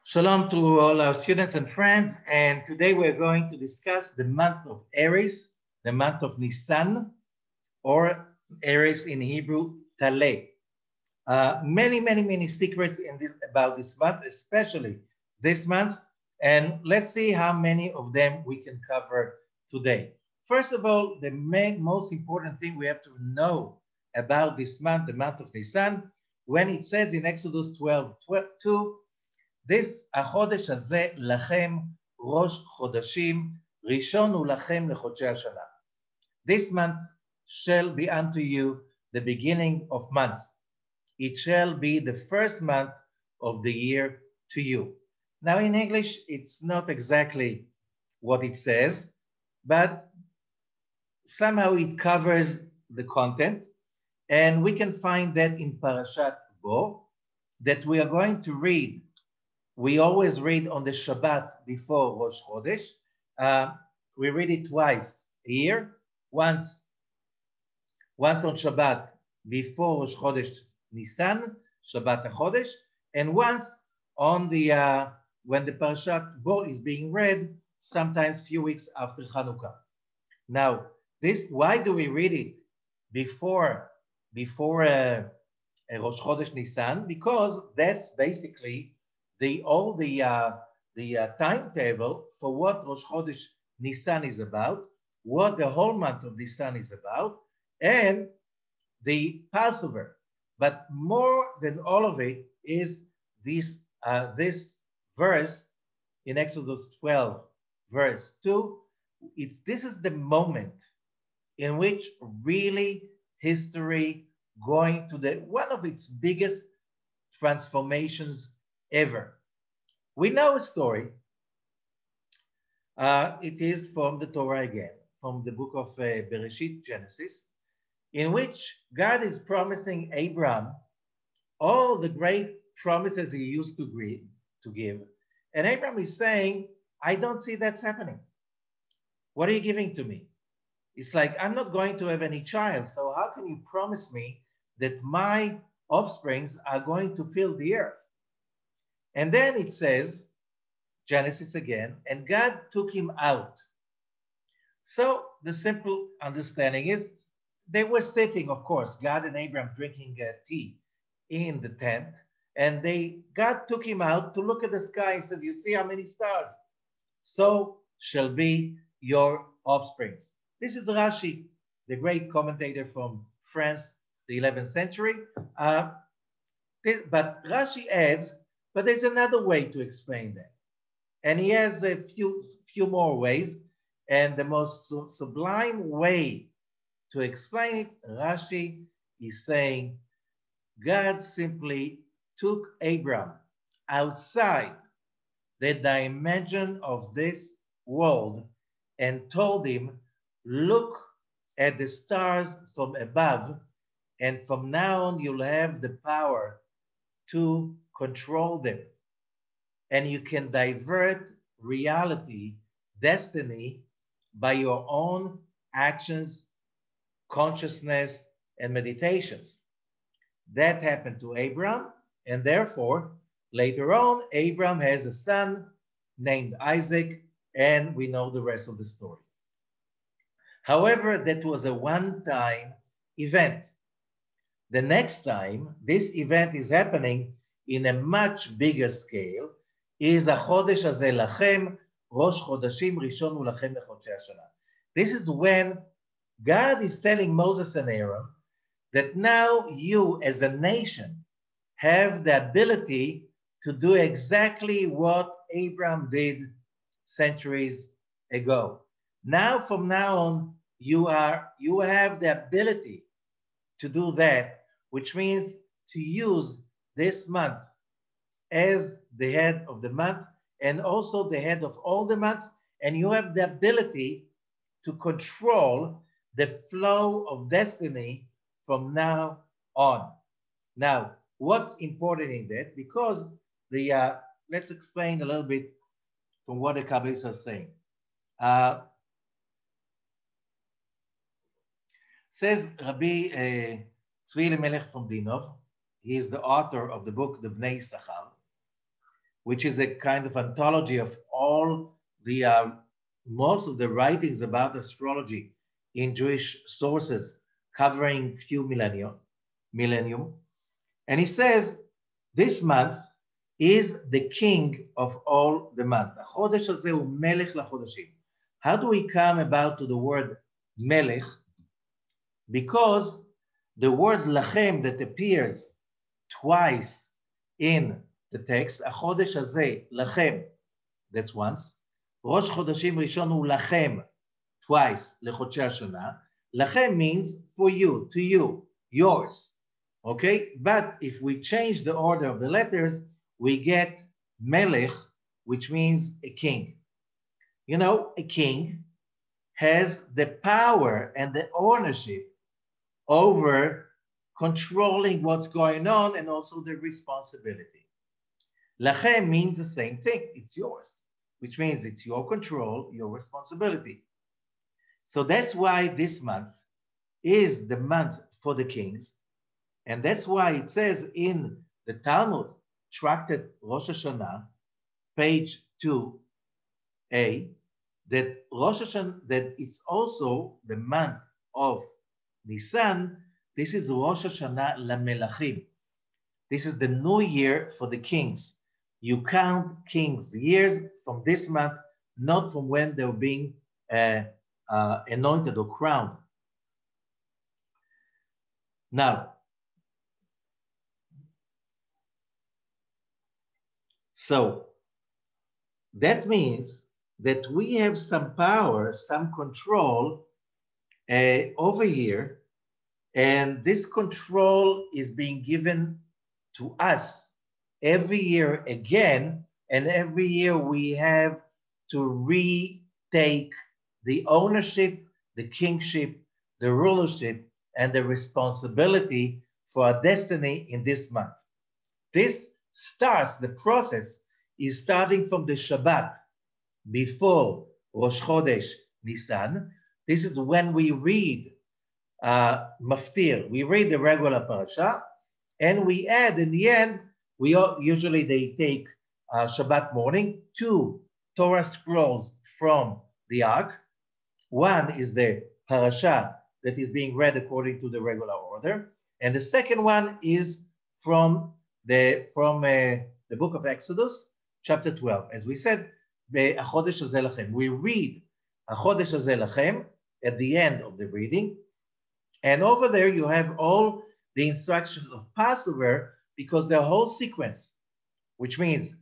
Shalom to all our students and friends, and today we're going to discuss the month of Aries, the month of Nisan, or Aries in Hebrew, Taleh. Many secrets in this about this month, especially this month, and let's see how many of them we can cover today. First of all, the most important thing we have to know about this month, the month of Nisan, when it says in Exodus 12:2, this החודש הזה לכם ראש חודשים, ראשון הוא לכם לחודשי השנה. This month shall be unto you the beginning of months. It shall be the first month of the year to you. Now in English, it's not exactly what it says, but somehow it covers the content. And we can find that in Parashat Bo, that we are going to read. We always read on the Shabbat before Rosh Chodesh. We read it twice a year, once on Shabbat before Rosh Chodesh Nisan, Shabbat HaChodesh, and once on the when the Parashat Bo is being read, sometimes few weeks after Hanukkah. Now, why do we read it before Rosh Chodesh Nisan? Because that's basically the timetable for what Rosh Chodesh Nisan is about, what the whole month of Nisan is about, and the Passover. But more than all of it is this verse in Exodus 12, verse 2. This is the moment in which really history going to one of its biggest transformations ever. We know a story. It is from the Torah again, from the book of Bereshit, Genesis, in which God is promising Abraham all the great promises he used to give. And Abraham is saying, I don't see that's happening. What are you giving to me? It's like, I'm not going to have any child, so how can you promise me that my offsprings are going to fill the earth? And then it says, Genesis again, and God took him out. So the simple understanding is they were sitting, of course, God and Abraham drinking tea in the tent, and God took him out to look at the sky and says, you see how many stars? So shall be your offsprings. This is Rashi, the great commentator from France, the 11th century. But Rashi adds, but there's another way to explain that. And he has a few more ways. And the most sublime way to explain it, Rashi is saying, God simply took Abram outside the dimension of this world and told him, look at the stars from above, and from now on you'll have the power to control them. And you can divert reality, destiny, by your own actions, consciousness, and meditations. That happened to Abraham, and therefore, later on, Abraham has a son named Isaac, and we know the rest of the story. However, that was a one-time event. The next time this event is happening in a much bigger scale is החודש הזה לכם, ראש חודשים ראשון הוא לכם לחודשי השנה. This is when God is telling Moses and Aaron that now you as a nation have the ability to do exactly what Abraham did centuries ago. Now, from now on, you have the ability to do that, which means to use this month as the head of the month and also the head of all the months, and you have the ability to control the flow of destiny from now on. Now, what's important in that? Because let's explain a little bit from what the Kabbalists are saying. Says Rabbi Tzvi Elimelech from Dinov, he is the author of the book, The Bnei Sachar. which is a kind of anthology of all the most of the writings about astrology in Jewish sources covering few millennium. And he says this month is the king of all the month. החודש הזה הוא מלך לחודשים. How do we come about to the word melech? Because the word lachem that appears twice in the text, החודש הזה, לכם, that's once. ראש חודשים ראשון הוא לכם, twice, לחודשי השנה. לכם means for you, to you, yours. Okay? But if we change the order of the letters, we get melech, which means a king. You know, a king has the power and the ownership over controlling what's going on and also the responsibility. Lachem means the same thing. It's yours, which means it's your control, your responsibility. So that's why this month is the month for the kings. And that's why it says in the Talmud, Tractate Rosh Hashanah, page 2a, that Rosh Hashanah, that it's also the month of Nisan. This is Rosh Hashanah LaMelachim. This is the new year for the kings. You count kings' years from this month, not from when they're being anointed or crowned. Now, so that means that we have some power, some control over here, and this control is being given to us every year again, and every year we have to retake the ownership, the kingship, the rulership, and the responsibility for our destiny in this month. This starts, the process is starting from the Shabbat before Rosh Chodesh Nisan. This is when we read Maftir. We read the regular parasha, and we add in the end, usually they take Shabbat morning 2 Torah scrolls from the Ark. One is the parasha that is being read according to the regular order, and the second one is from the book of Exodus, chapter 12. As we said, החודש הזה לכם. We read החודש הזה לכם at the end of the reading, and over there you have all the instructions of Passover, because the whole sequence, which means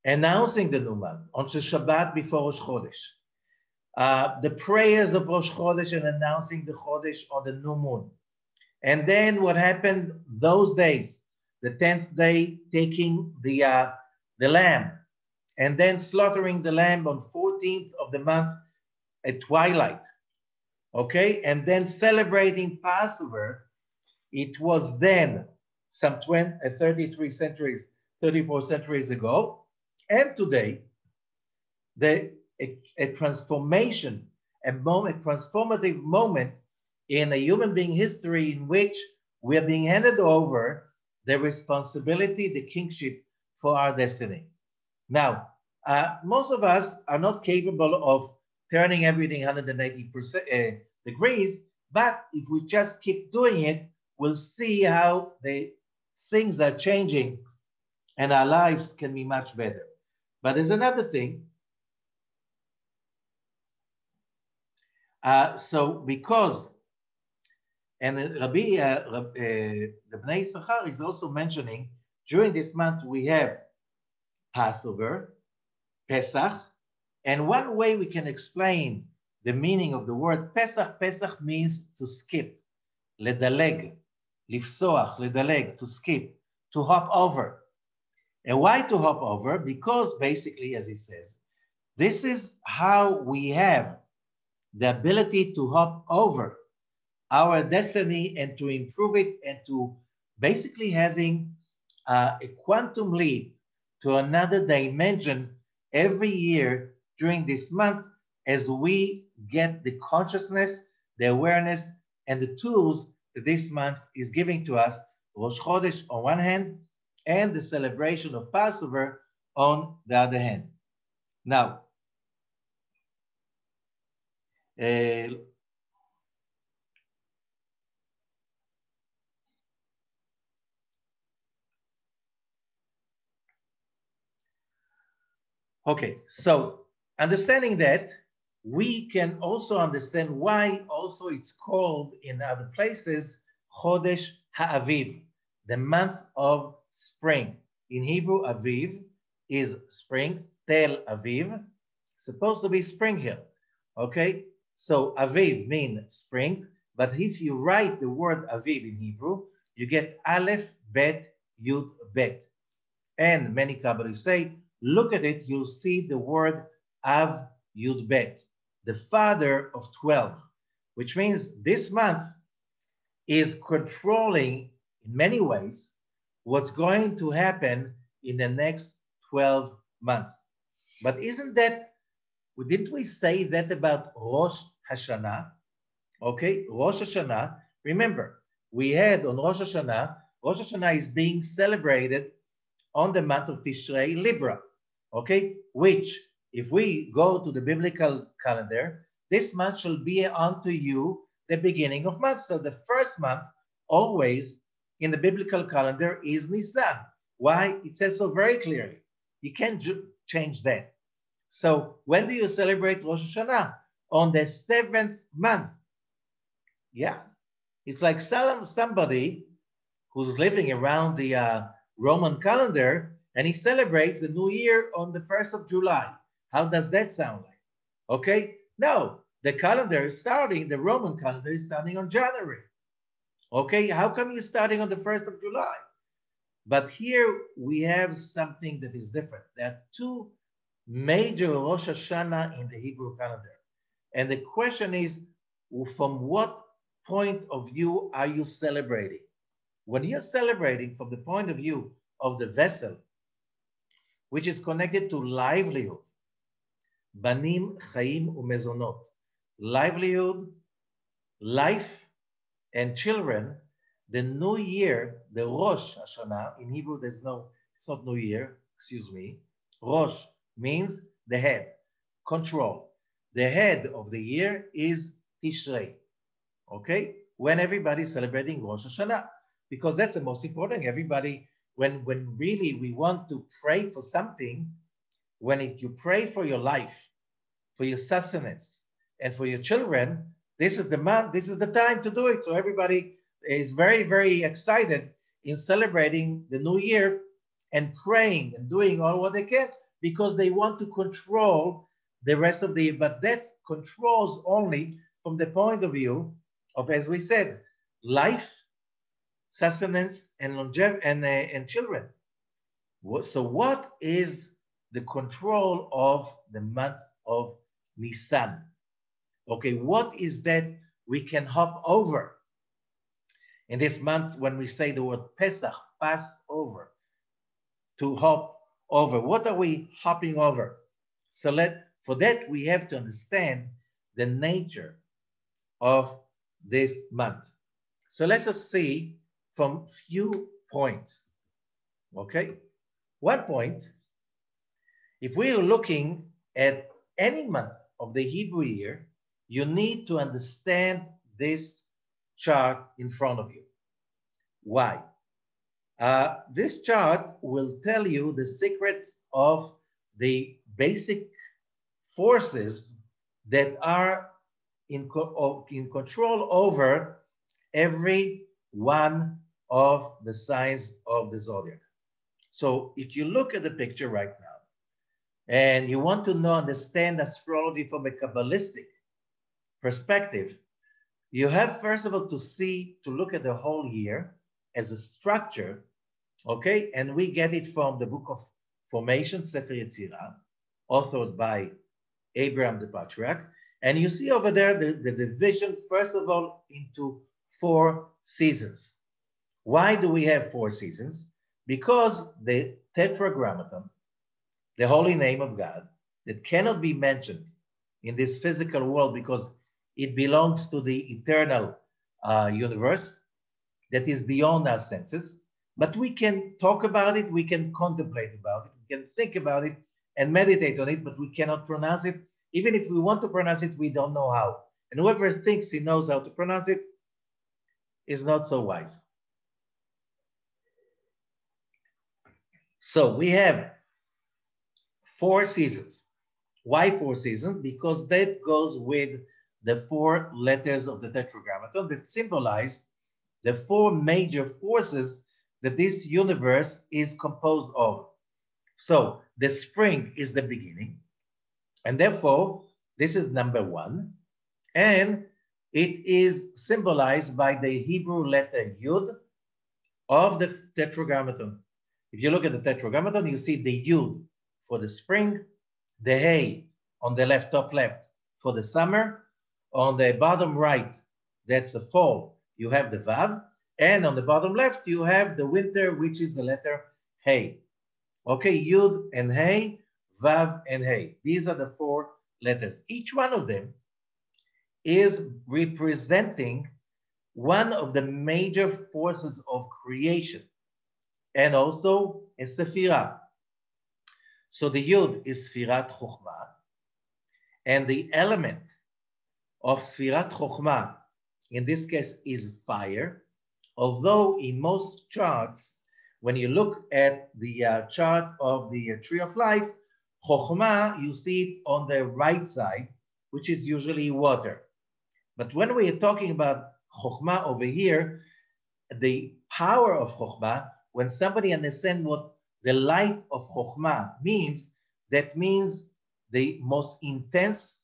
announcing the new month on Shabbat before Rosh Chodesh, the prayers of Rosh Chodesh and announcing the Chodesh on the new moon. And then what happened those days, the 10th day, taking the lamb, and then slaughtering the lamb on 14th of the month at twilight, okay? And then celebrating Passover. It was then some 34 centuries ago, and today, a transformation, a transformative moment in a human being history in which we are being handed over the responsibility, the kingship for our destiny. Now, most of us are not capable of turning everything 180 degrees, but if we just keep doing it, we'll see how the things are changing and our lives can be much better. But there's another thing. And the Bnei Issachar is also mentioning, during this month we have Passover, Pesach, and one way we can explain the meaning of the word Pesach, Pesach means to skip, ledaleg, lifsoach, ledaleg, to skip, to hop over. And why to hop over? Because basically, as he says, this is how we have the ability to hop over our destiny and to improve it, and to basically having a quantum leap to another dimension every year during this month, as we get the consciousness, the awareness, and the tools that this month is giving to us. Rosh Chodesh on one hand, and the celebration of Passover on the other hand. Now, uh, okay, so understanding that, we can also understand why also it's called in other places Chodesh HaAviv, the month of spring. In Hebrew, Aviv is spring, Tel Aviv, supposed to be spring hill. Okay, so Aviv means spring, but if you write the word Aviv in Hebrew, you get Aleph, Bet, Yud, Bet. And many Kabbalists say, look at it, you'll see the word Av Yud Bet, the father of 12, which means this month is controlling in many ways what's going to happen in the next 12 months. But isn't that, didn't we say that about Rosh Hashanah? Okay, Rosh Hashanah, remember, we had on Rosh Hashanah is being celebrated on the month of Tishrei, Libra, okay, which if we go to the biblical calendar, this month shall be unto you the beginning of month. So the first month always in the biblical calendar is Nisan. Why? It says so very clearly. You can't change that. So when do you celebrate Rosh Hashanah? On the 7th month. Yeah, it's like somebody who's living around the Roman calendar, and he celebrates the New Year on the 1st of July. How does that sound like? Okay, no, the calendar is starting, the Roman calendar is starting on January. Okay, how come you're starting on the 1st of July? But here we have something that is different. There are two major Rosh Hashanah in the Hebrew calendar. And the question is, from what point of view are you celebrating? When you're celebrating from the point of view of the vessel, which is connected to livelihood, banim, chaim, umezonot, livelihood, life, and children, the new year, the Rosh Hashanah, in Hebrew there's no, it's not new year, excuse me. Rosh means the head, control. The head of the year is Tishrei, okay? When everybody's celebrating Rosh Hashanah, because that's the most important. Everybody, when really we want to pray for something, when if you pray for your life, for your sustenance, and for your children, this is the month, this is the time to do it. So everybody is very, very excited in celebrating the new year and praying and doing all what they can because they want to control the rest of the year. But that controls only from the point of view of, as we said, life, sustenance, and longevity, and children. So what is the control of the month of Nisan? Okay, what is that we can hop over in this month when we say the word Pesach, Passover, to hop over? What are we hopping over? So for that we have to understand the nature of this month. So let us see from few points. Okay, one point, if we are looking at any month of the Hebrew year, you need to understand this chart in front of you. Why? This chart will tell you the secrets of the basic forces that are in control over every one of the signs of the zodiac. So if you look at the picture right now, and you want to understand astrology from a Kabbalistic perspective, you have first of all to look at the whole year as a structure, okay? And we get it from the book of Formation, Sefer Yetzirah, authored by Abraham the Patriarch. And you see over there the division, first of all, into 4 seasons. Why do we have 4 seasons? Because the Tetragrammaton, the holy name of God, that cannot be mentioned in this physical world because it belongs to the eternal universe that is beyond our senses. But we can talk about it, we can contemplate about it, we can think about it and meditate on it, but we cannot pronounce it. Even if we want to pronounce it, we don't know how. And whoever thinks he knows how to pronounce it is not so wise. So we have 4 seasons. Why 4 seasons? Because that goes with the 4 letters of the Tetragrammaton that symbolize the 4 major forces that this universe is composed of. So the spring is the beginning, and therefore this is number 1, and it is symbolized by the Hebrew letter Yud of the Tetragrammaton. If you look at the Tetragrammaton, you see the Yud for the spring, the Hey on the left, top left, for the summer. On the bottom right, that's the fall, you have the Vav. And on the bottom left, you have the winter, which is the letter Hey. Okay, Yud and Hey, Vav and Hey. These are the 4 letters. Each one of them is representing one of the major forces of creation and also a Sephirah. So the Yud is Sfirat Chokhmah, and the element of Sfirat Chokhmah, in this case, is fire. Although in most charts, when you look at the chart of the Tree of Life, Chokhmah, you see it on the right side, which is usually water. But when we are talking about Chokhmah over here, the power of Chokhmah, when somebody understands what the light of Chokhmah means, that means the most intense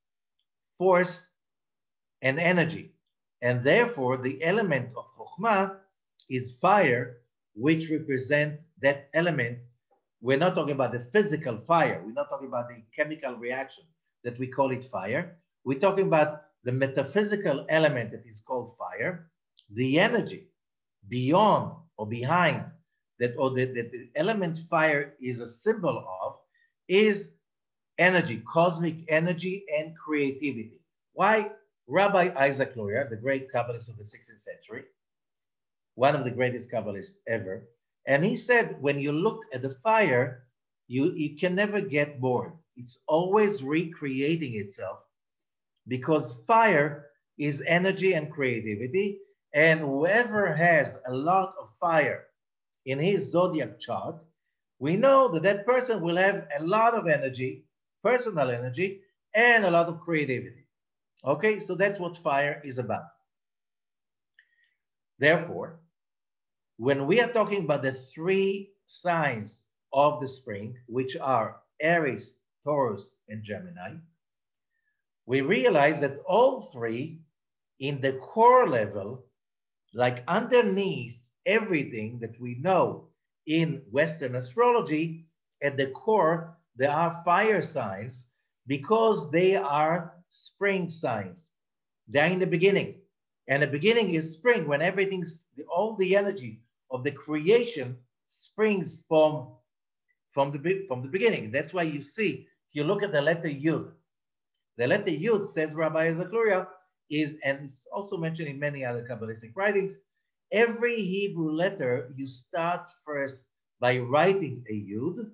force and energy. And therefore, the element of Chokhmah is fire, which represents that element. We're not talking about the physical fire. We're not talking about the chemical reaction that we call it fire. We're talking about the metaphysical element that is called fire, the energy beyond or behind that, or the element fire is a symbol of, is energy, cosmic energy and creativity. Why? Rabbi Isaac Luria, the great Kabbalist of the 16th century, one of the greatest Kabbalists ever, and he said, when you look at the fire, you can never get bored. It's always recreating itself, because fire is energy and creativity, and whoever has a lot of fire in his zodiac chart, we know that that person will have a lot of energy, personal energy, and a lot of creativity. Okay, so that's what fire is about. Therefore, when we are talking about the 3 signs of the spring, which are Aries, Taurus, and Gemini, we realize that all 3 in the core level, like underneath everything that we know in Western astrology, at the core, there are fire signs because they are spring signs. They're in the beginning. And the beginning is spring, when everything's, all the energy of the creation springs from the beginning. That's why you see, if you look at the letter Yud, the letter Yud, says Rabbi Isaac Luria, is, and it's also mentioned in many other Kabbalistic writings, every Hebrew letter, you start first by writing a Yud,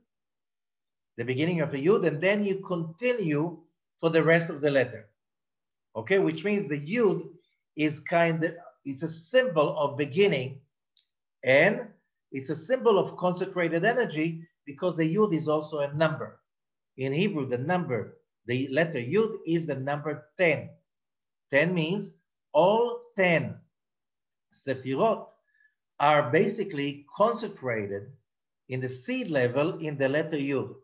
the beginning of a Yud, and then you continue for the rest of the letter. Okay, which means the Yud is it's a symbol of beginning, and it's a symbol of consecrated energy, because the Yud is also a number. In Hebrew, the letter Yud is the number 10. 10 means all 10 Sephirot are basically consecrated in the seed level in the letter Yud,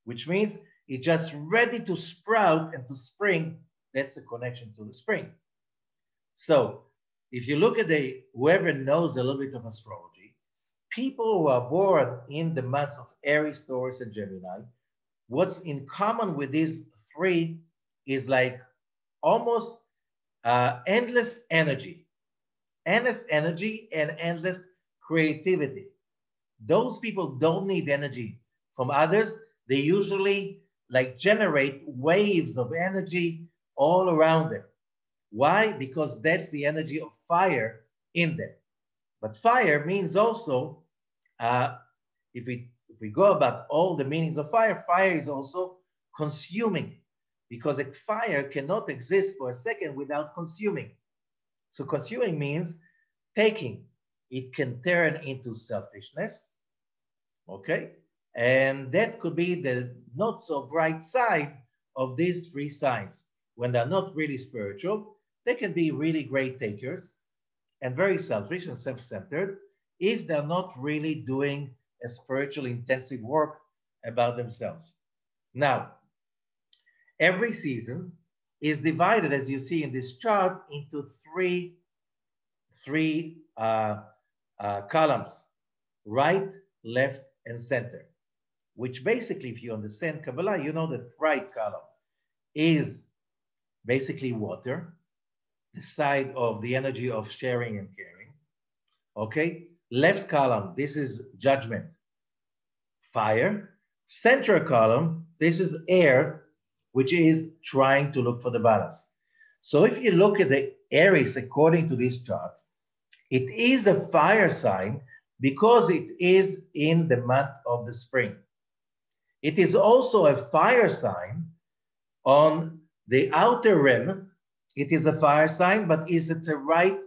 which means it's just ready to sprout and to spring. That's the connection to the spring. So if you look at whoever knows a little bit of astrology, people who are born in the months of Aries, Taurus, and Gemini, what's in common with these 3 is like almost endless energy and endless creativity. Those people don't need energy from others. They usually like generate waves of energy all around them. Why? Because that's the energy of fire in them. But fire means also If we go about all the meanings of fire, fire is also consuming, because a fire cannot exist for a second without consuming. So consuming means taking. It can turn into selfishness, okay? And that could be the not so bright side of these three signs. When they're not really spiritual, they can be really great takers and very selfish and self-centered if they're not really doing a spiritual intensive work about themselves. Now, every season is divided, as you see in this chart, into three columns: right, left, and center. Which basically, if you understand Kabbalah, you know that right column is basically water, the side of the energy of sharing and caring. Okay, left column, this is judgment, fire. Center column, this is air, which is trying to look for the balance. So if you look at the Aries according to this chart, it is a fire sign because it is in the month of the spring. It is also a fire sign on the outer rim. It is a fire sign, but it's a right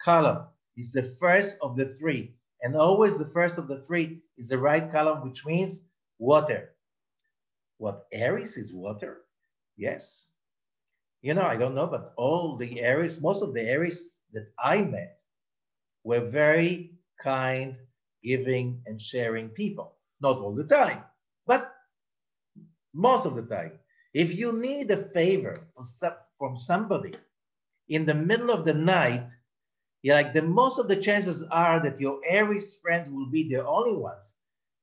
column. It's the first of the three. And always the first of the three is the right column, which means water. What, Aries is water? Yes. You know, I don't know, but all the Aries, most of the Aries that I met were very kind, giving, and sharing people. Not all the time, but most of the time. If you need a favor from somebody in the middle of the night, most of the chances are that your Aries friends will be the only ones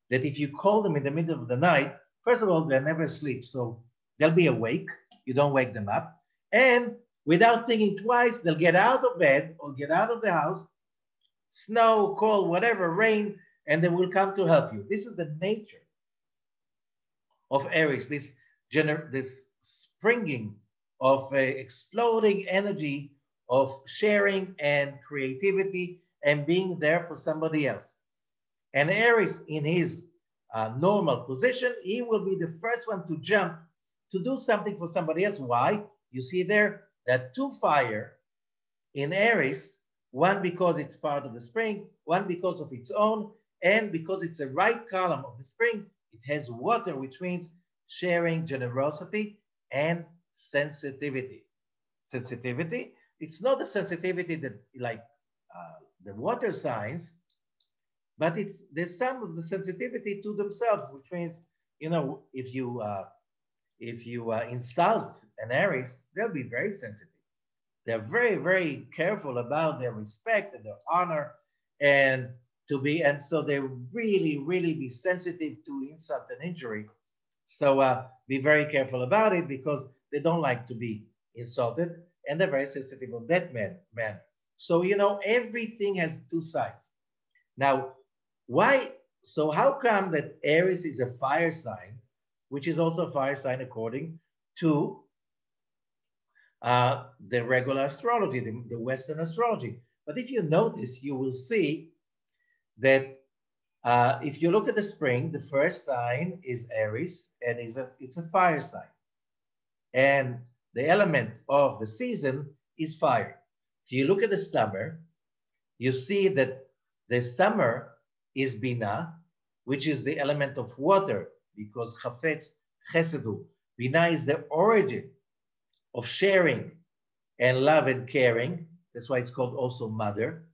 that if you call them in the middle of the night, first of all, they'll never sleep. So they'll be awake. You don't wake them up. And without thinking twice, they'll get out of bed or get out of the house, snow, cold, whatever, rain, and they will come to help you. This is the nature of Aries, this springing of exploding energy of sharing and creativity and being there for somebody else. And Aries, in his normal position, he will be the first one to jump to do something for somebody else. Why? You see there that two fire in Aries, one because it's part of the spring, one because of its own, and because it's a right column of the spring, it has water, which means sharing, generosity, and sensitivity. Sensitivity, it's not the sensitivity that like the water signs, but there's some of the sensitivity to themselves, which means, you know, if you insult an Aries, they'll be very sensitive. They're very, very careful about their respect and their honor, and so they really, really be sensitive to insult and injury. So be very careful about it because they don't like to be insulted, and they're very sensitive on that manner. So, you know, everything has two sides. Now, why? So how come that Aries is a fire sign, which is also a fire sign according to the regular astrology, the Western astrology? But if you notice, you will see that if you look at the spring, the first sign is Aries, and it's a fire sign. And the element of the season is fire. If you look at the summer, you see that the summer is Bina, which is the element of water, because Chafetz Chesedu. Bina is the origin of sharing and love and caring. That's why it's called also mother.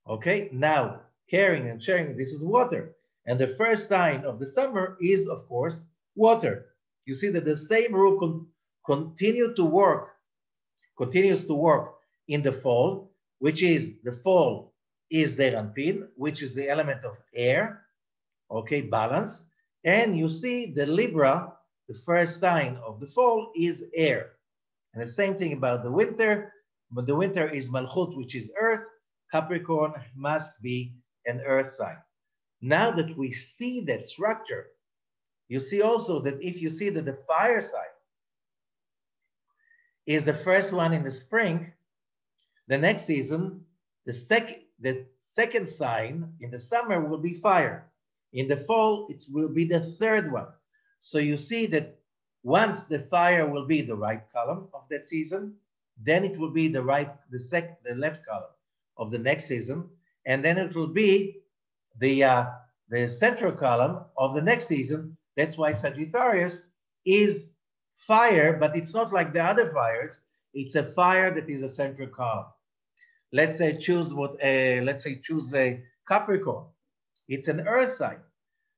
Okay, now caring and sharing, this is water. And the first sign of the summer is, of course, water. You see that the same rule continues to work in the fall, which is the fall is Zeranpin, which is the element of air, okay, balance. And you see the Libra, the first sign of the fall is air. And the same thing about the winter, but the winter is Malchut, which is earth. Capricorn must be an earth sign. Now that we see that structure, you see also that if you see that the fire sign is the first one in the spring, the next season, the second sign in the summer will be fire. In the fall, it will be the third one. So you see that once the fire will be the right column of that season, then it will be the left column of the next season, and then it will be the central column of the next season. That's why Sagittarius is fire, but it's not like the other fires. It's a fire that is a central column. Let's say choose a Capricorn. It's an earth sign.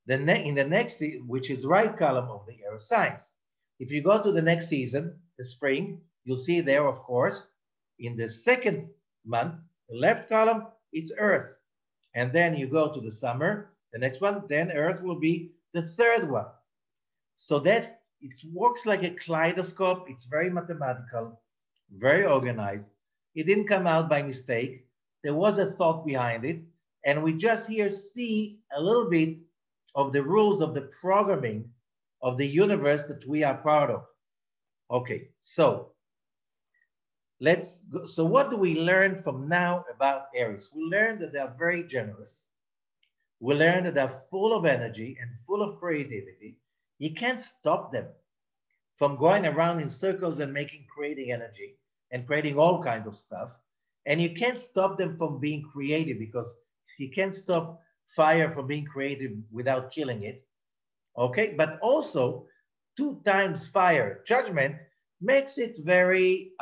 In the next, which is right column of the earth signs. If you go to the next season, the spring, you'll see there, of course, in the second month, the left column, it's earth. And then you go to the summer, the next one, then earth will be the third one. So that it works like a kaleidoscope. It's very mathematical, very organized. It didn't come out by mistake. There was a thought behind it. And we just here see a little bit of the rules of the programming of the universe that we are part of. Okay, so let's go. So what do we learn from now about Aries? We learn that they are very generous. We learn that they're full of energy and full of creativity. You can't stop them from going around in circles and creating energy and creating all kinds of stuff. And you can't stop them from being creative, because you can't stop fire from being creative without killing it. Okay, but also 2 times fire, judgment, makes it very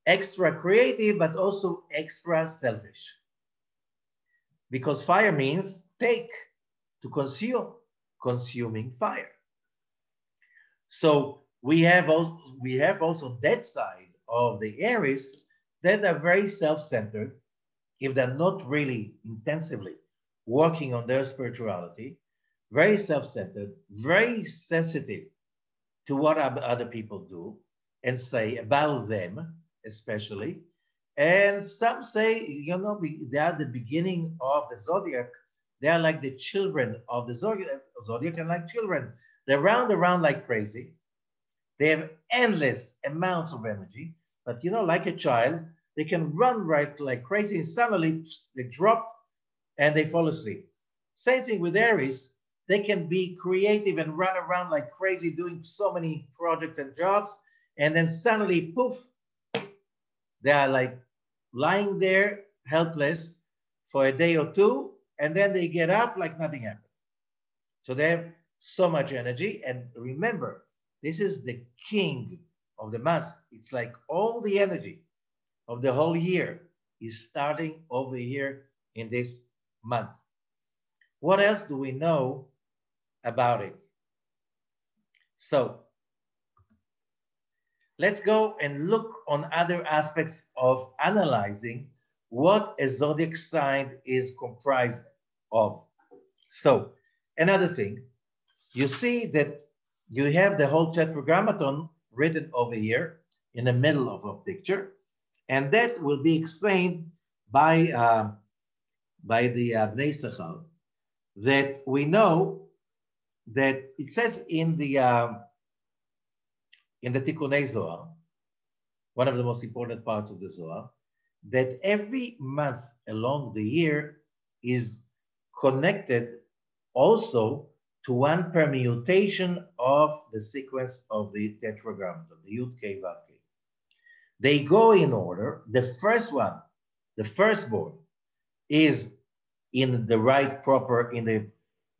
extra creative, but also extra selfish. Because fire means take, to consume, consuming fire. So we have also that side of the Aries that are very self-centered, if they're not really intensively working on their spirituality, very self-centered, very sensitive to what other people do and say about them, especially. And some say, you know, they are the beginning of the zodiac. They are like the children of the zodiac and like children. They round around like crazy. They have endless amounts of energy, but you know, like a child, they can run right like crazy and suddenly they drop and they fall asleep. Same thing with Aries. They can be creative and run around like crazy doing so many projects and jobs, and then suddenly, poof, they are like lying there helpless for a day or two, and then they get up like nothing happened. So they have so much energy. And remember, this is the king of the month. It's like all the energy of the whole year is starting over here in this month. What else do we know about it? So let's go and look on other aspects of analyzing what a zodiac sign is comprised of. So another thing, you see that you have the whole tetragrammaton written over here in the middle of a picture, and that will be explained by the Bnei Sachar, that we know that it says in the Tikkunei Zohar, one of the most important parts of the Zohar, that every month along the year is connected also to one permutation of the sequence of the tetragrammaton, the Yud Kei Vav Kei. They go in order. The first one, the firstborn, is in the right proper, in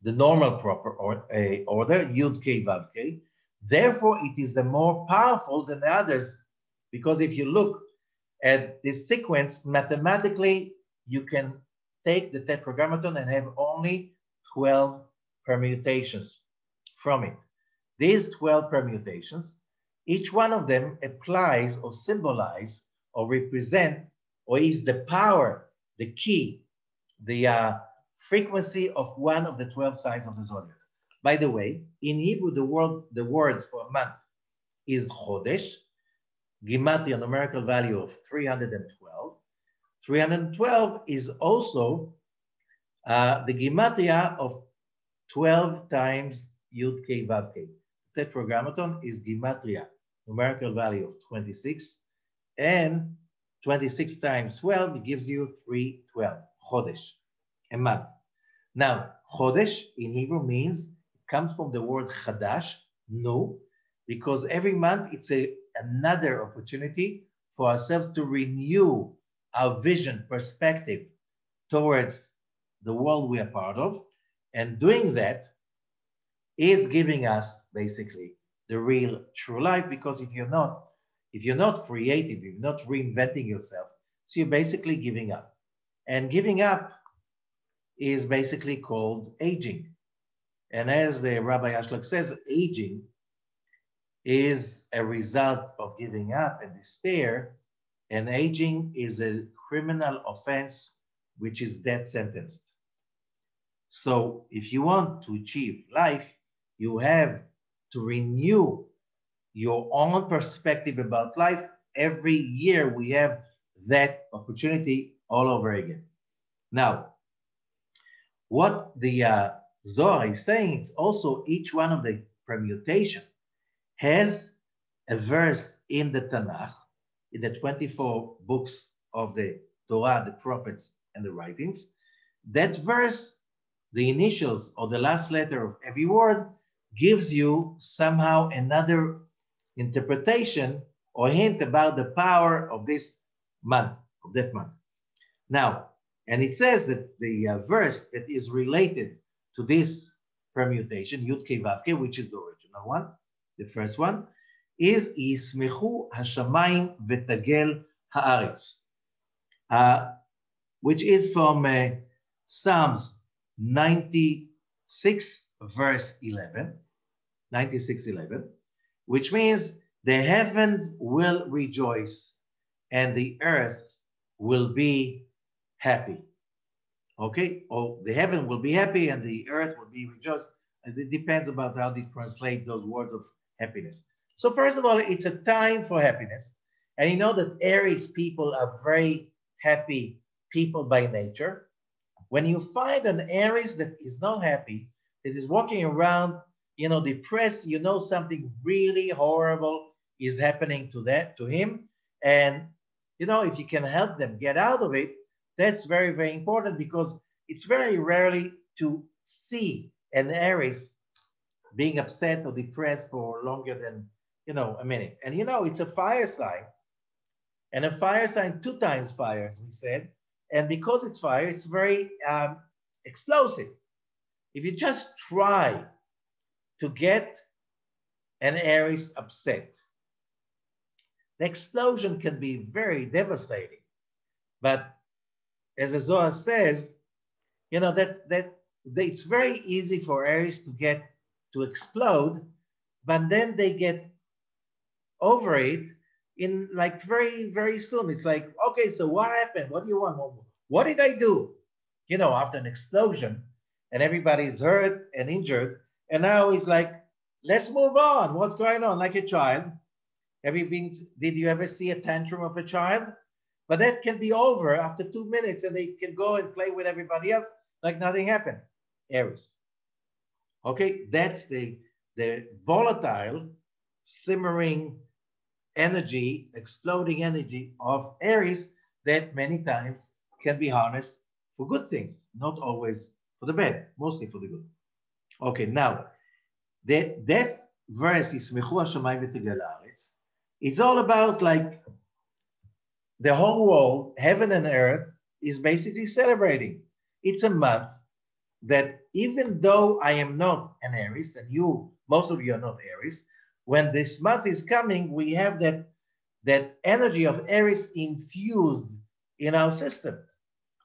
the normal proper order, Yud Kei Vav Kei. Therefore, it is the more powerful than the others, because if you look at this sequence, mathematically, you can take the tetragrammaton and have only 12 permutations from it. These 12 permutations, each one of them applies or symbolize or represent or is the power, the key, the frequency of one of the 12 signs of the zodiac. By the way, in Hebrew, the word for a month is chodesh, gematria, numerical value of 312. 312 is also the gematria of 12 times Yud Kei Vav Kei. Tetragrammaton is gematria, numerical value of 26, and 26 times 12, it gives you 312, chodesh, a month. Now, chodesh in Hebrew means, it comes from the word chadash, new, because every month it's another opportunity for ourselves to renew our vision, perspective towards the world we are part of. And doing that is giving us basically the real true life, because if you're not creative, if you're not reinventing yourself, so you're basically giving up. And giving up is basically called aging. And as the Rabbi Ashlag says, aging is a result of giving up and despair, and aging is a criminal offense which is death sentenced. So if you want to achieve life, you have to renew your own perspective about life. Every year we have that opportunity all over again. Now, what the Zohar is saying, it's also each one of the permutation has a verse in the Tanakh, in the 24 books of the Torah, the prophets, and the writings. That verse, the initials or the last letter of every word, gives you somehow another interpretation or hint about the power of this month, of that month. Now, and it says that the verse that is related to this permutation, Yud Kei Vav Kei, which is the original one, the first one, is Yismechu Hashamayim V'Tagel Haaretz, which is from Psalms 96, verse 11, 96:11, which means the heavens will rejoice and the earth will be happy. Okay, or the heaven will be happy and the earth will be rejoiced. It depends about how they translate those words of happiness. So first of all, it's a time for happiness. And you know that Aries people are very happy people by nature. When you find an Aries that is not happy, that is walking around, depressed, something really horrible is happening to him. And, if you can help them get out of it, that's very, very important, because it's very rarely to see an Aries being upset or depressed for longer than, a minute. And, it's a fire sign. And a fire sign, 2 times fire, as we said. And because it's fire, it's very explosive. If you just try to get an Aries upset, the explosion can be very devastating. But as the Zohar says, it's very easy for Aries to explode, but then they get over it in like very, very soon. It's like, okay, so what happened? What do you want? What did I do? After an explosion and everybody's hurt and injured, and now it's like, let's move on. What's going on? Like a child. Did you ever see a tantrum of a child? But that can be over after 2 minutes and they can go and play with everybody else like nothing happened. Aries. Okay, that's the volatile, simmering energy, exploding energy of Aries that many times can be harnessed for good things, not always for the bad, mostly for the good. Okay, now, that verse, Yismechu Hashamayim V'Tagel Haaretz, it's all about like the whole world, heaven and earth, is basically celebrating. It's a month that even though I am not an Aries, and most of you are not Aries, when this month is coming, we have that energy of Aries infused in our system.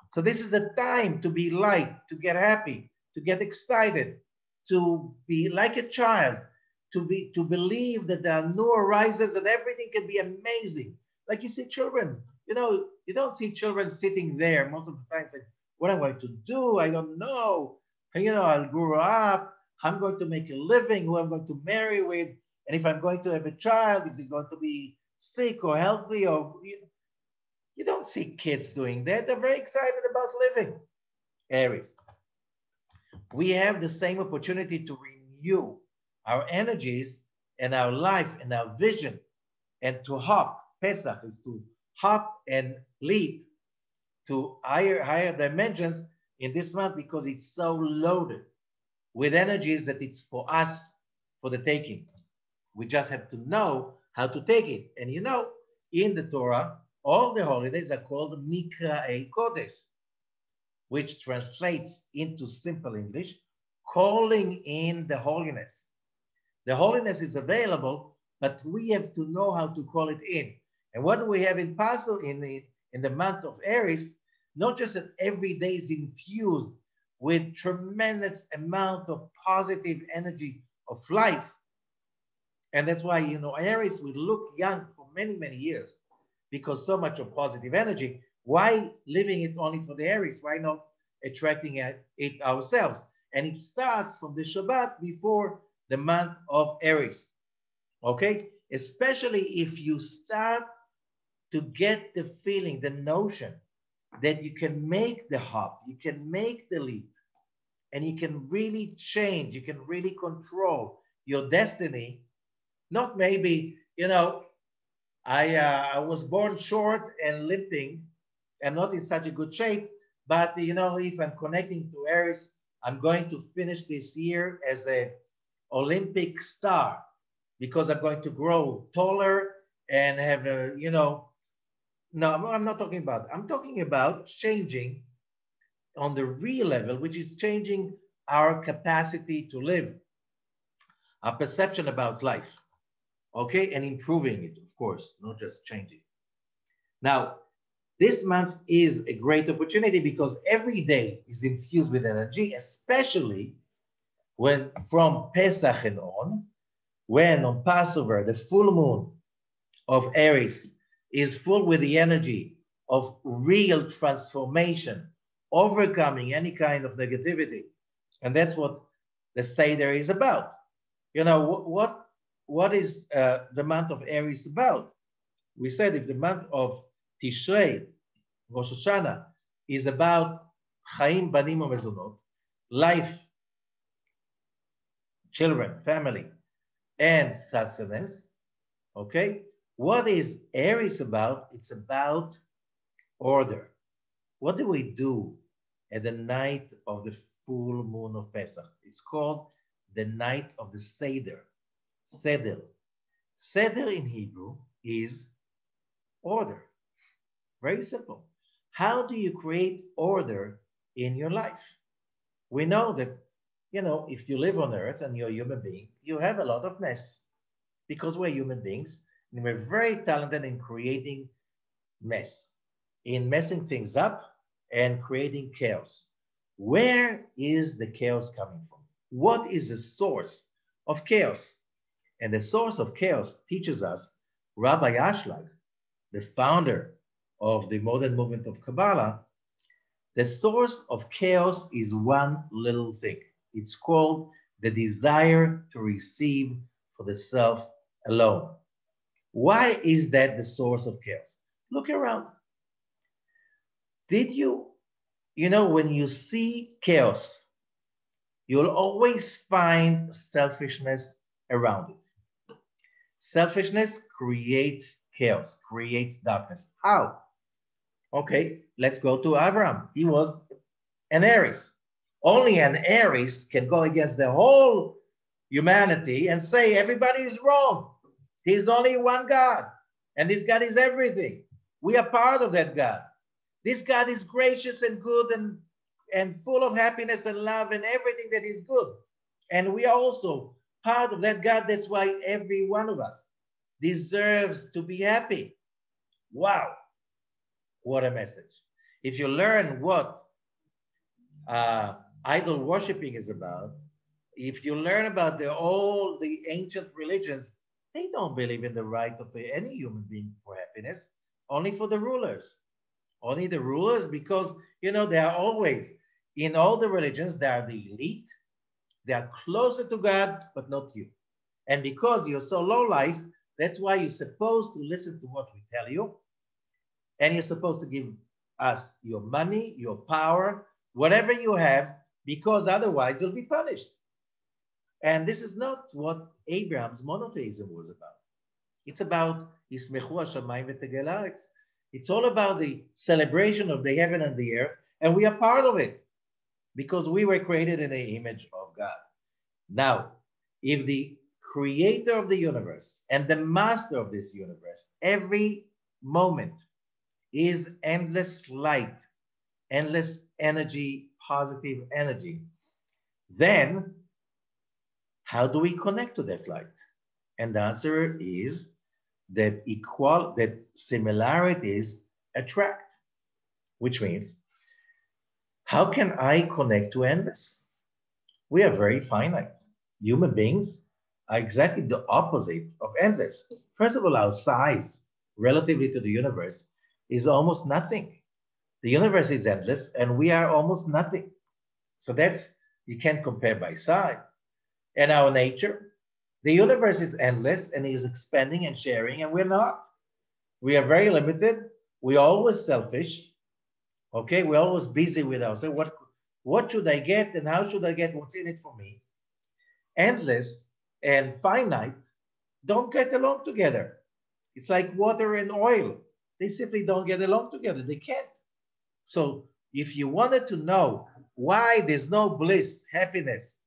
So this is a time to be light, to get happy, to get excited, to be like a child, to believe that there are new horizons and everything can be amazing. Like you see children, you don't see children sitting there most of the time saying, what am I going to do? I don't know. I'll grow up. I'm going to make a living, who I'm going to marry with. And if I'm going to have a child, if they're going to be sick or healthy, or you don't see kids doing that. They're very excited about living. Aries. We have the same opportunity to renew our energies and our life and our vision, and to hop. Pesach is to hop and leap to higher dimensions in this month because it's so loaded with energies that it's for us for the taking. We just have to know how to take it. And you know, in the Torah, all the holidays are called Mikra'ei Kodesh, which translates into simple English, calling in the holiness. The holiness is available, but we have to know how to call it in. And what do we have in Passover, in the month of Aries? Not just that every day is infused with tremendous amount of positive energy of life. And that's why, you know, Aries will look young for many, many years because so much of positive energy. Why leaving it only for the Aries? Why not attracting it ourselves? And it starts from the Shabbat before the month of Aries. Okay? Especially if you start to get the feeling, the notion that you can make the hop, you can make the leap, and you can really change, you can really control your destiny. Not maybe, you know, I was born short and limping and not in such a good shape, but, you know, if I'm connecting to Aries, I'm going to finish this year as an Olympic star because I'm going to grow taller and have a, you know, no, I'm not talking about that. I'm talking about changing on the real level, which is changing our capacity to live, our perception about life, okay? And improving it, of course, not just changing. Now, this month is a great opportunity because every day is infused with energy, especially when from Pesach and on, when on Passover, the full moon of Aries is full with the energy of real transformation, overcoming any kind of negativity. And that's what the Seder is about. You know, what is the month of Aries about? We said if the month of Tishrei, Rosh Hashanah, is about Chaim, Banim, Mezonot, life, children, family, and sustenance, okay? What is Aries about? It's about order. What do we do at the night of the full moon of Pesach? It's called the night of the Seder. Seder. Seder in Hebrew is order. Very simple. How do you create order in your life? We know that, you know, if you live on earth and you're a human being, you have a lot of mess because we're human beings and we're very talented in creating mess, in messing things up and creating chaos. Where is the chaos coming from? What is the source of chaos? And the source of chaos teaches us Rabbi Ashlag, the founder of the modern movement of Kabbalah. The source of chaos is one little thing. It's called the desire to receive for the self alone. Why is that the source of chaos? Look around. Did you know, when you see chaos, you'll always find selfishness around it. Selfishness creates chaos, creates darkness. How? Okay, let's go to Abraham. He was an Aries. Only an Aries can go against the whole humanity and say everybody is wrong. There's only one God, and this God is everything. We are part of that God. This God is gracious and good and full of happiness and love and everything that is good. And we are also part of that God. That's why every one of us deserves to be happy. Wow, what a message. If you learn what idol worshiping is about, if you learn about all the ancient religions, they don't believe in the right of any human being for happiness, only for the rulers. Only the rulers, because, you know, they are always, in all the religions, they are the elite. They are closer to God, but not you. And because you're so low life, that's why you're supposed to listen to what we tell you. And you're supposed to give us your money, your power, whatever you have, because otherwise you'll be punished. And this is not what Abraham's monotheism was about. It's about Yismechu Hashamayim v'tegel haaretz. It's all about the celebration of the heaven and the earth, and we are part of it because we were created in the image of God. Now, if the creator of the universe and the master of this universe, every moment is endless light, endless energy, positive energy, then how do we connect to that light? And the answer is that similarities attract, which means, how can I connect to endless? We are very finite. Human beings are exactly the opposite of endless. First of all, our size relatively to the universe is almost nothing. The universe is endless and we are almost nothing. So that's, you can't compare by size. And our nature, the universe is endless and is expanding and sharing, and we're not. We are very limited. We're always selfish. Okay, we're always busy with ourselves. What should I get and how should I get what's in it for me? Endless and finite don't get along together. It's like water and oil. They simply don't get along together. They can't. So if you wanted to know why there's no bliss, happiness,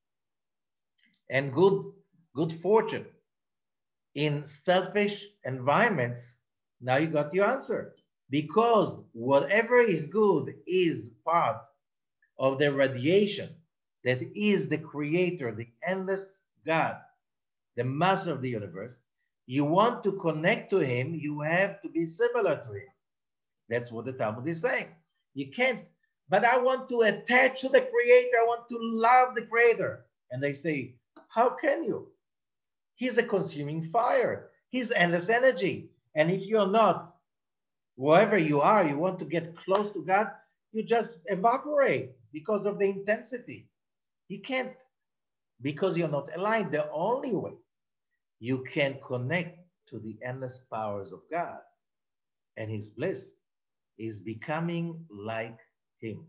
and good fortune in selfish environments, now you got your answer. Because whatever is good is part of the radiation that is the creator, the endless God, the master of the universe. You want to connect to him, you have to be similar to him. That's what the Talmud is saying. You can't, but I want to attach to the creator, I want to love the creator. And they say, how can you? He's a consuming fire. He's endless energy. And if you're not, wherever you are, you want to get close to God, you just evaporate because of the intensity. You can't, because you're not aligned. The only way you can connect to the endless powers of God and his bliss is becoming like him.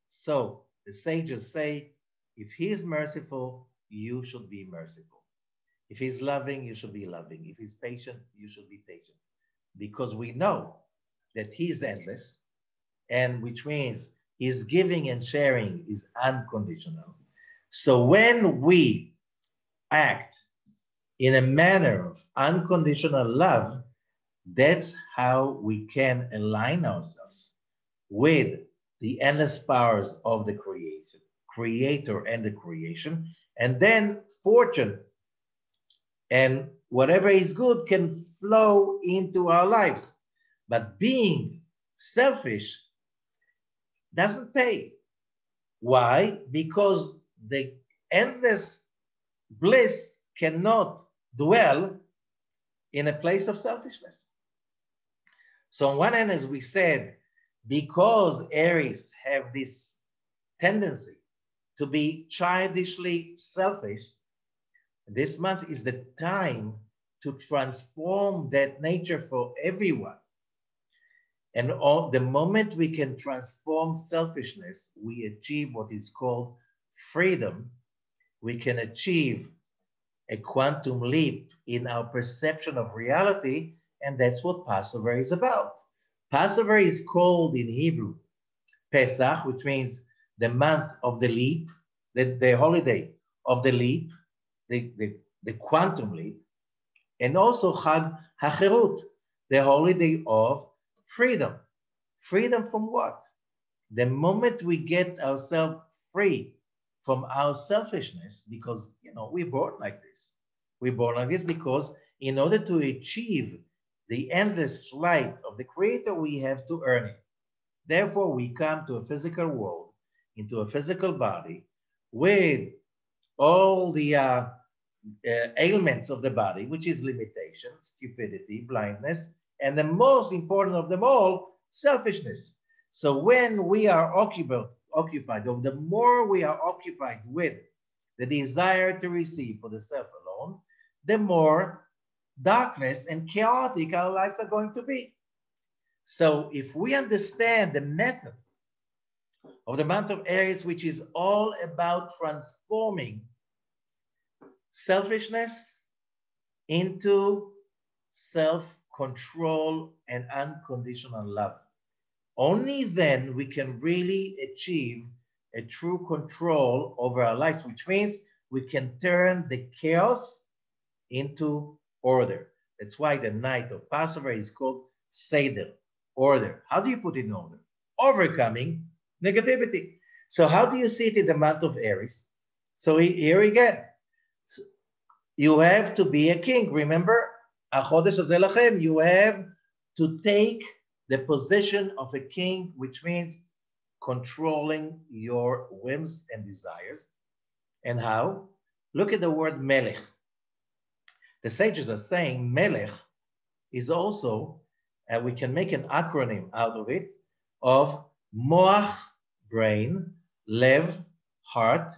So the sages say, if he is merciful, you should be merciful. If he's loving, you should be loving. If he's patient, you should be patient. Because we know that he's endless, and which means his giving and sharing is unconditional. So when we act in a manner of unconditional love, that's how we can align ourselves with the endless powers of the creator and the creation, and then fortune and whatever is good can flow into our lives. But being selfish doesn't pay. Why? Because the endless bliss cannot dwell in a place of selfishness. So on one hand, as we said, because Aries have this tendency to be childishly selfish, this month is the time to transform that nature for everyone. And the moment we can transform selfishness, we achieve what is called freedom. We can achieve a quantum leap in our perception of reality, and that's what Passover is about. Passover is called in Hebrew Pesach, which means the month of the leap, the holiday of the leap, the quantum leap, and also Chag HaCherut, the holiday of freedom. Freedom from what? The moment we get ourselves free from our selfishness, because, we're born like this. We're born like this because in order to achieve the endless light of the Creator, we have to earn it. Therefore, we come to a physical world, into a physical body, with all the ailments of the body, which is limitation, stupidity, blindness, and the most important of them all, selfishness. So when we are occupied, or the more we are occupied with the desire to receive for the self alone, the more darkness and chaotic our lives are going to be. So if we understand the method of the month of Aries, which is all about transforming selfishness into control, and unconditional love. Only then we can really achieve a true control over our lives, which means we can turn the chaos into order. That's why the night of Passover is called Seder, order. How do you put it in order? Overcoming negativity. So how do you see it in the month of Aries? So here again, you have to be a king. Remember, you have to take the position of a king, which means controlling your whims and desires. And how? Look at the word melech. The sages are saying melech is also, we can make an acronym out of it, of moach, brain, lev, heart,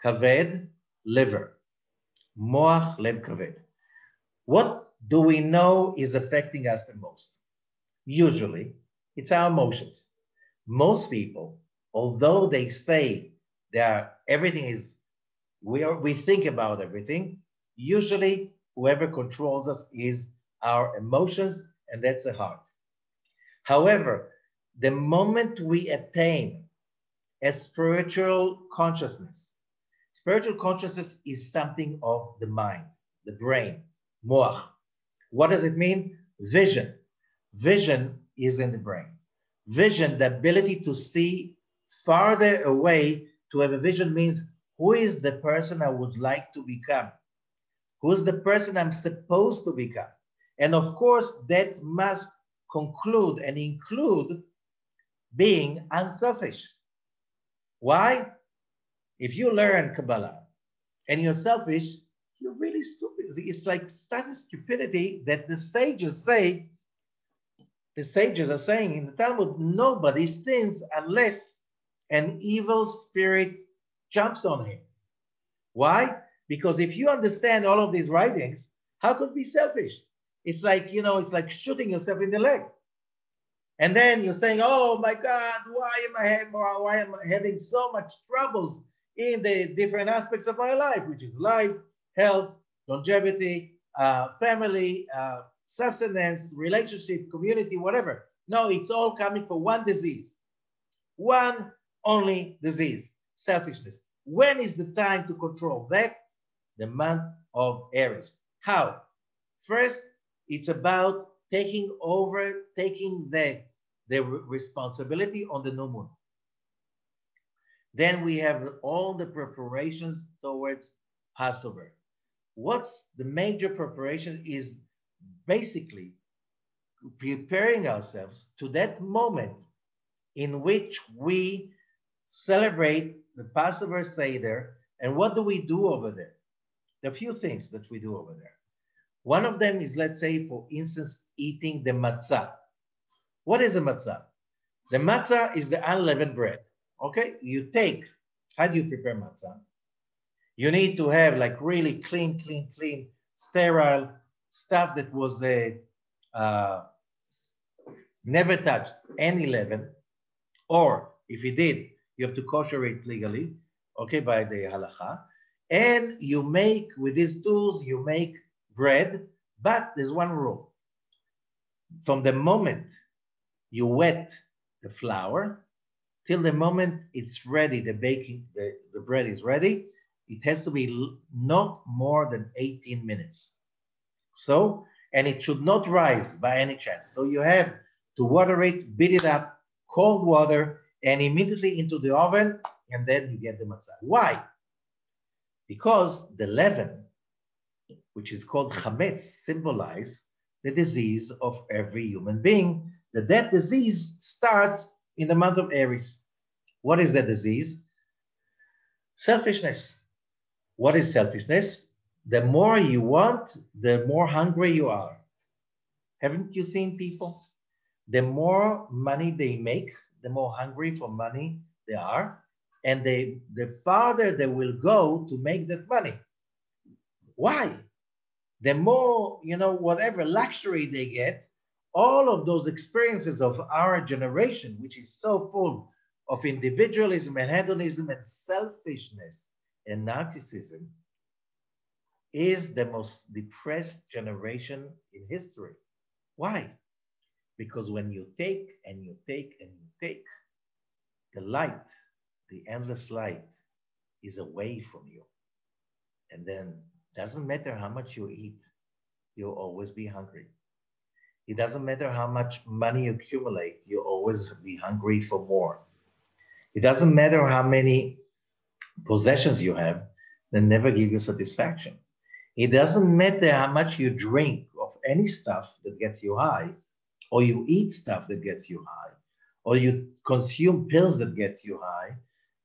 kaved, liver. Moach, lev, kaved. What do we know is affecting us the most? Usually, it's our emotions. Most people, although they say everything is, we think about everything, usually whoever controls us is our emotions, and that's the heart. However, the moment we attain a spiritual consciousness is something of the mind, the brain, moach. What does it mean? Vision. Vision is in the brain. Vision, the ability to see farther away, to have a vision means who is the person I would like to become? Who's the person I'm supposed to become? And of course, that must conclude and include being unselfish. Why? If you learn Kabbalah and you're selfish, you're really stupid. It's like such stupidity that the sages are saying in the Talmud, nobody sins unless an evil spirit jumps on him. Why? Because if you understand all of these writings, how could it be selfish? It's like, it's like shooting yourself in the leg. And then you're saying, oh my God, why am I having so much troubles in the different aspects of my life, which is life, health, longevity, family, sustenance, relationship, community, whatever. No, it's all coming from one disease. One only disease, selfishness. When is the time to control that? The month of Aries. How? First, it's about taking the responsibility on the new moon. Then we have all the preparations towards Passover. What's the major preparation is basically preparing ourselves to that moment in which we celebrate the Passover Seder. And what do we do over there? There are a few things that we do over there. One of them is, let's say, for instance, eating the matzah. What is a matzah? The matzah is the unleavened bread. Okay, how do you prepare matzah? You need to have like really clean, sterile stuff that was never touched any leaven. Or if you did, you have to kosher it legally, okay, by the halacha. And you make, with these tools, you make bread, but there's one rule. From the moment you wet the flour till the moment it's ready, the bread is ready, it has to be not more than 18 minutes. So, and it should not rise by any chance. So you have to water it, beat it up, cold water, and immediately into the oven, and then you get the matzah. Why? Because the leaven, which is called chametz, symbolize the disease of every human being. That disease starts in the month of Aries. What is that disease? Selfishness. What is selfishness? The more you want, the more hungry you are. Haven't you seen people? The more money they make, the more hungry for money they are, and the farther they will go to make that money. Why? The more, whatever luxury they get, all of those experiences of our generation, which is so full of individualism and hedonism and selfishness and narcissism, is the most depressed generation in history. Why? Because when you take and you take and you take, the light, the endless light, is away from you. And then doesn't matter how much you eat, you'll always be hungry. It doesn't matter how much money you accumulate, you'll always be hungry for more. It doesn't matter how many possessions you have, they never give you satisfaction. It doesn't matter how much you drink of any stuff that gets you high, or you eat stuff that gets you high, or you consume pills that gets you high.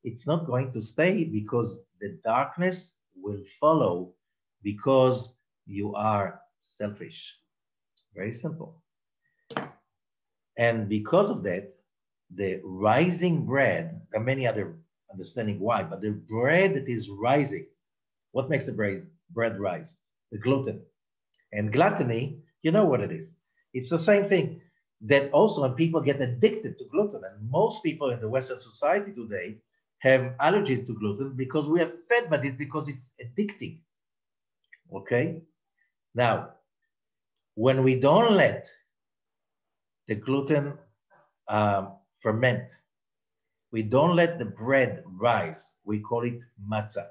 It's not going to stay because the darkness will follow because you are selfish. Very simple. And because of that, the rising bread, there are many other understanding why, but the bread that is rising, what makes the bread rise? The gluten. And gluttony, you know what it is. It's the same thing that also when people get addicted to gluten, and most people in the Western society today have allergies to gluten because we are fed by this because it's addicting. Okay? Now, when we don't let the gluten ferment, we don't let the bread rise, we call it matzah.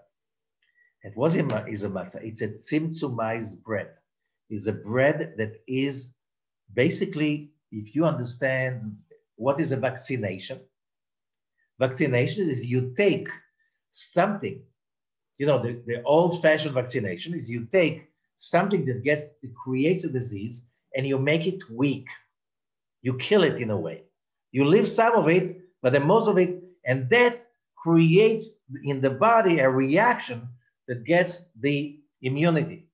And what is a matzah? It's a tzimtzumized bread. It's a bread that is basically, if you understand what is a vaccination, vaccination is you take something, you know, the old-fashioned vaccination is you take something that creates a disease and you make it weak. You kill it in a way. You leave some of it, but then most of it, and that creates in the body a reaction that gets the immunity.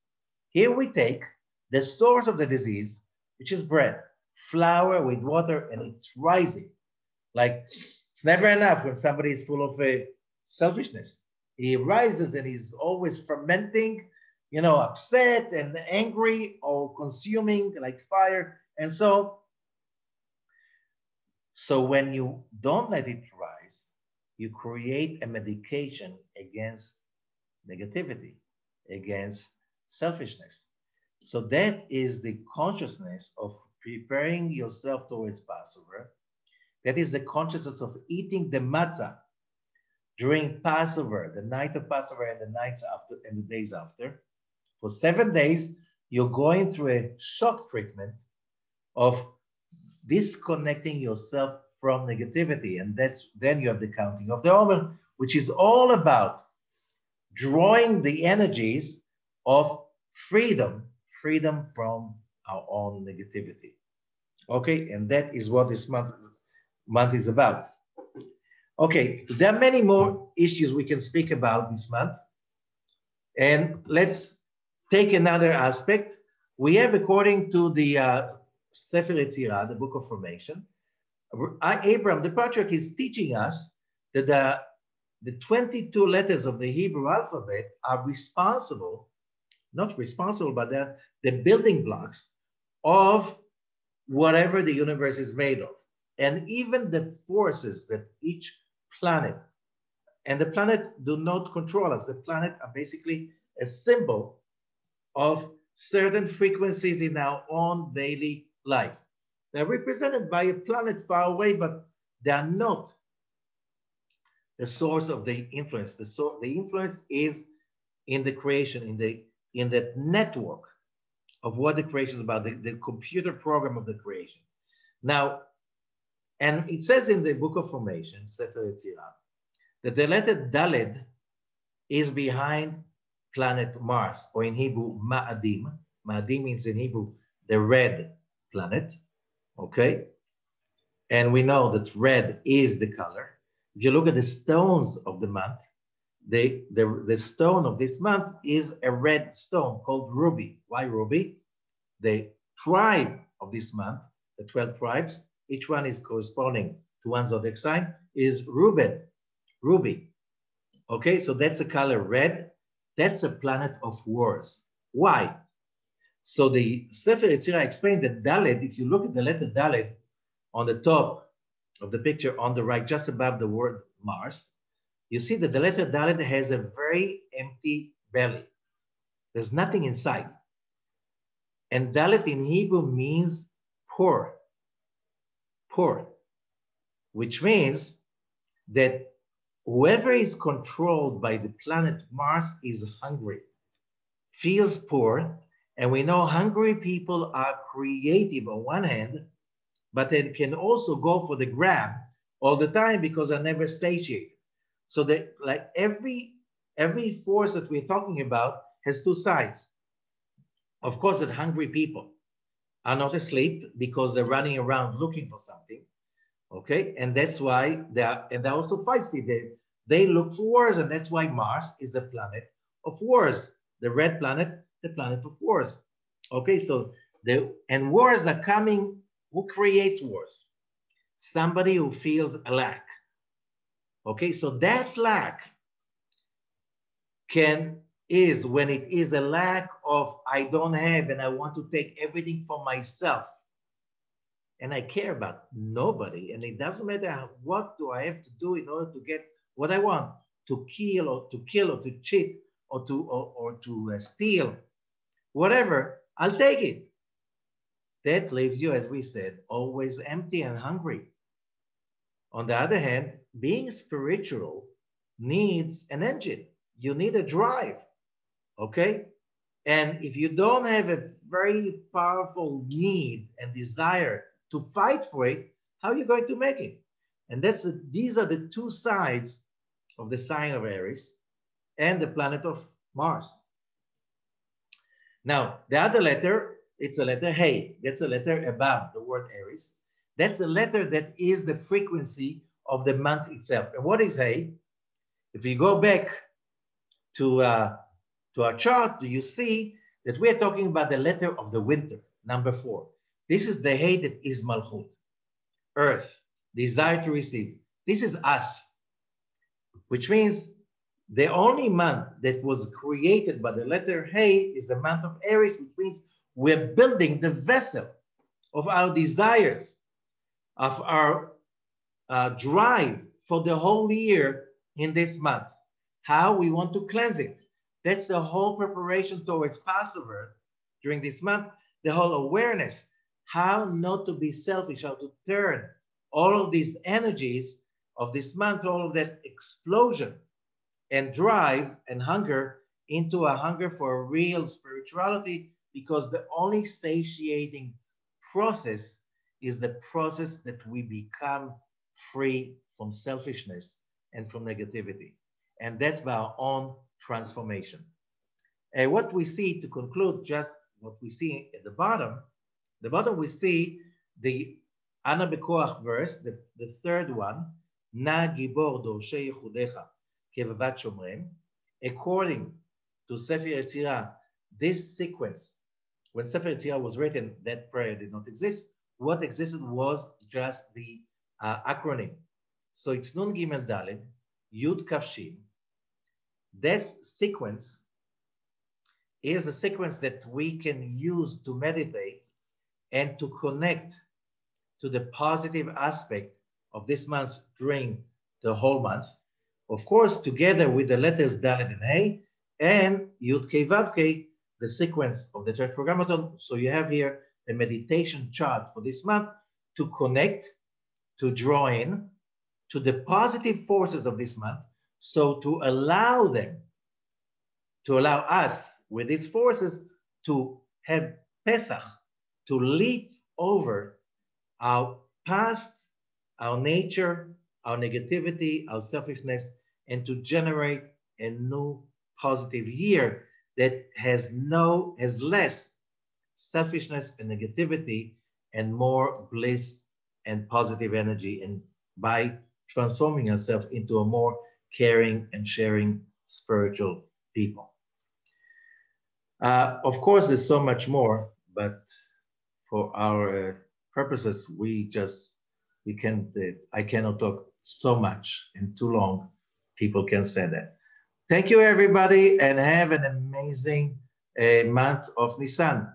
Here we take the source of the disease, which is bread, flour with water, and it's rising. Like, it's never enough when somebody is full of selfishness. He rises and he's always fermenting, you know, upset and angry or consuming like fire. And so when you don't let it rise, you create a medication against negativity, against selfishness. So that is the consciousness of preparing yourself towards Passover. That is the consciousness of eating the matzah during Passover, the night of Passover and the nights after and the days after. For 7 days, you're going through a shock treatment of disconnecting yourself from negativity. And then you have the counting of the Omer, which is all about drawing the energies of freedom from our own negativity. Okay, and that is what this month is about. Okay, there are many more issues we can speak about this month. And let's take another aspect. We have, according to the Sefer Yetzirah, the Book of Formation, Abraham, the patriarch, is teaching us that the 22 letters of the Hebrew alphabet are responsible, not responsible, but they're the building blocks of whatever the universe is made of. And even the forces that each planet, and the planet do not control us. The planet are basically a symbol of certain frequencies in our own daily life. They're represented by a planet far away, but they are not the source of the influence. The influence is in the creation, in the network of what the creation is about, the computer program of the creation. Now, and it says in the Book of Formation, Sefer Yetzirah, that the letter Daled is behind planet Mars, or in Hebrew, Ma'adim. Ma'adim means in Hebrew, the red planet, okay? And we know that red is the color. If you look at the stones of the month, the stone of this month is a red stone called ruby. Why ruby? The tribe of this month, the 12 tribes, each one is corresponding to one zodiac sign, is Reuben, ruby. Okay, so that's the color red. That's a planet of wars. Why? So the Sefer Yetzirah explained that Daled, if you look at the letter Daled on the top of the picture on the right, just above the word Mars, you see that the letter Daled has a very empty belly. There's nothing inside. And Dalet in Hebrew means poor, poor, which means that whoever is controlled by the planet Mars is hungry, feels poor, and we know hungry people are creative on one hand, but they can also go for the grab all the time because they're never satiated. So that like every force that we're talking about has two sides. Of course, that hungry people are not asleep because they're running around looking for something. Okay, and that's why they're also feisty. They look for wars, and that's why Mars is the planet of wars. The red planet, the planet of wars. Okay, so and wars are coming. Who creates wars? Somebody who feels a lack. Okay, so that lack is when it is a lack of I don't have and I want to take everything for myself. And I care about nobody. And it doesn't matter what do I have to do in order to get what I want, to kill or to cheat or to steal, whatever, I'll take it. That leaves you, as we said, always empty and hungry. On the other hand, being spiritual needs an engine. You need a drive, okay? And if you don't have a very powerful need and desire to fight for it, how are you going to make it? And these are the two sides of the sign of Aries and the planet of Mars. Now, the other letter, it's a letter Hey. That's a letter above the word Aries. That's a letter that is the frequency of the month itself. And what is Hey? If you go back to our chart, you see that we're talking about the letter of the winter, number 4. This is the Hey that is Malchut, earth, desire to receive. This is us, which means the only month that was created by the letter Hey is the month of Aries, which means we're building the vessel of our desires, of our drive for the whole year in this month. How we want to cleanse it. That's the whole preparation towards Passover during this month, the whole awareness, how not to be selfish, how to turn all of these energies of this month, all of that explosion and drive and hunger into a hunger for a real spirituality, because the only satiating process is the process that we become free from selfishness and from negativity. And that's by our own transformation. And what we see, to conclude, just what we see at the bottom we see the Ana Bekoach verse, the third one, Na Gibor Dorshei Yechudecha Kevavat Shomrem. According to Sefer Yetzirah, this sequence, when Sefer Yetzirah was written, that prayer did not exist. What existed was just the acronym. So it's Nun Gimel Daled, Yud Kaf Shin. That sequence is a sequence that we can use to meditate and to connect to the positive aspect of this month during the whole month. Of course, together with the letters Dalet and Hey and Yud Kei Vav Kei, the sequence of the Tetragrammaton. So you have here a meditation chart for this month to connect, to draw in to the positive forces of this month. So to allow us with these forces to have Pesach, to leap over our past, our nature, our negativity, our selfishness, and to generate a new positive year that has less selfishness and negativity and more bliss and positive energy, and by transforming ourselves into a more caring and sharing spiritual people. Of course, there's so much more, but for our purposes, I cannot talk so much and too long. People can say that. Thank you, everybody, and have an amazing month of Nisan.